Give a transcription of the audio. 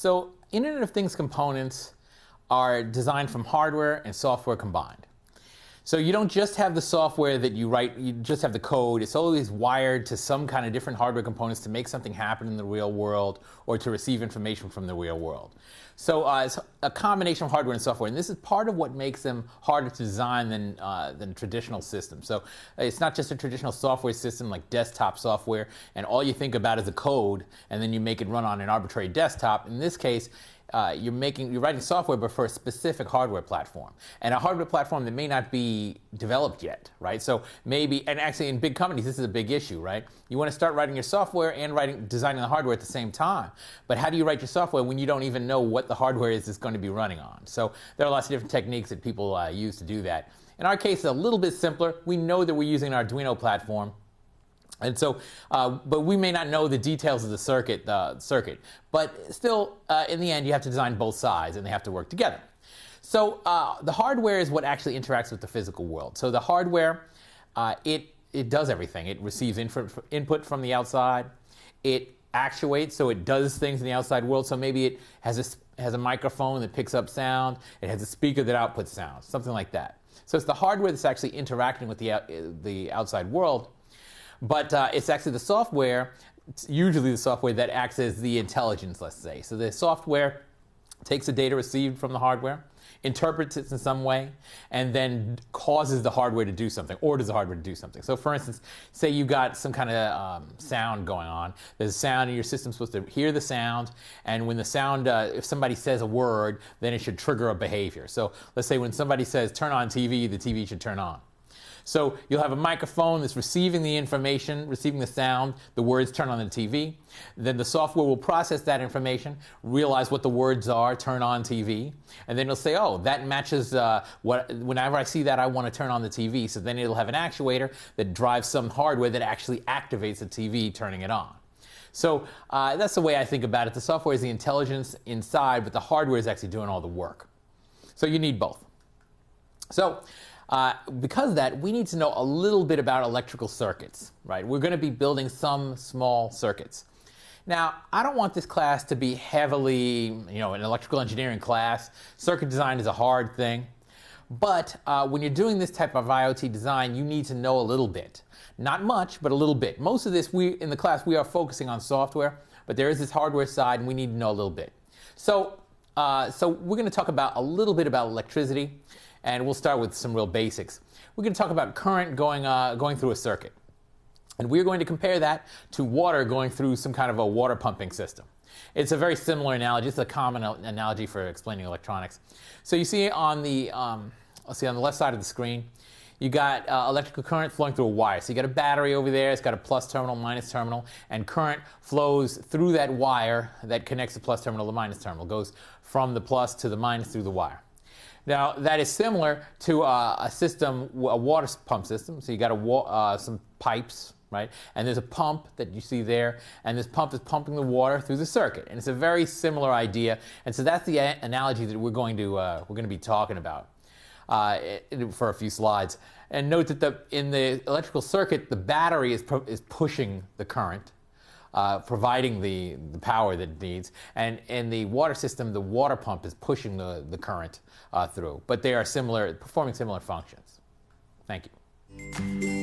So Internet of Things components are designed from hardware and software combined. So you don't just have the software that you write, you just have the code. It's always wired to some kind of different hardware components to make something happen in the real world or to receive information from the real world. So it's a combination of hardware and software, and this is part of what makes them harder to design than traditional systems. So it's not just a traditional software system like desktop software, and all you think about is the code, and then you make it run on an arbitrary desktop. In this case, you're writing software, but for a specific hardware platform, and a hardware platform that may not be developed yet, right? So maybe, and actually in big companies, this is a big issue, right? You want to start writing your software and designing the hardware at the same time. But how do you write your software when you don't even know what the hardware is that's going to be running on? So there are lots of different techniques that people use to do that. In our case, it's a little bit simpler. We know that we're using an Arduino platform. And so, but we may not know the details of the circuit. But still, in the end, you have to design both sides, and they have to work together. So the hardware is what actually interacts with the physical world. So the hardware, it does everything. It receives input from the outside. It actuates, so it does things in the outside world. So maybe it has a microphone that picks up sound. It has a speaker that outputs sound, something like that. So it's the hardware that's actually interacting with the outside world. But it's actually the software, usually the software that acts as the intelligence, let's say. So the software takes the data received from the hardware, interprets it in some way, and then causes the hardware to do something, orders the hardware to do something. So for instance, say you got some kind of sound going on. There's a sound and your system's supposed to hear the sound, and when the sound, if somebody says a word, then it should trigger a behavior. So let's say when somebody says turn on TV, the TV should turn on. So you'll have a microphone that's receiving the information, receiving the sound, the words turn on the TV. Then the software will process that information, realize what the words are, turn on TV. And then it'll say, oh, that matches whenever I see that, I want to turn on the TV. So then it'll have an actuator that drives some hardware that actually activates the TV, turning it on. So that's the way I think about it. The software is the intelligence inside, but the hardware is actually doing all the work. So you need both. So because of that, we need to know a little bit about electrical circuits, right? We're going to be building some small circuits. Now, I don't want this class to be heavily, an electrical engineering class. Circuit design is a hard thing. But when you're doing this type of IoT design, you need to know a little bit. Not much, but a little bit. Most of this, in the class, we are focusing on software, but there is this hardware side, and we need to know a little bit. So we're going to talk about a little bit about electricity. And we'll start with some real basics. We're going to talk about current going through a circuit. And we're going to compare that to water going through some kind of a water pumping system. It's a very similar analogy. It's a common analogy for explaining electronics. So you see on the left side of the screen, you got electrical current flowing through a wire. So you got a battery over there. It's got a plus terminal, minus terminal, and current flows through that wire that connects the plus terminal to the minus terminal. It goes from the plus to the minus through the wire. Now, that is similar to a system, a water pump system. So you got some pipes, right? And there's a pump that you see there, and this pump is pumping the water through the circuit. And it's a very similar idea. And so that's the analogy that we're going to be talking about for a few slides. And note that in the electrical circuit, the battery is pushing the current, providing the power that it needs. And in the water system, the water pump is pushing the current through. But they are performing similar functions. Thank you.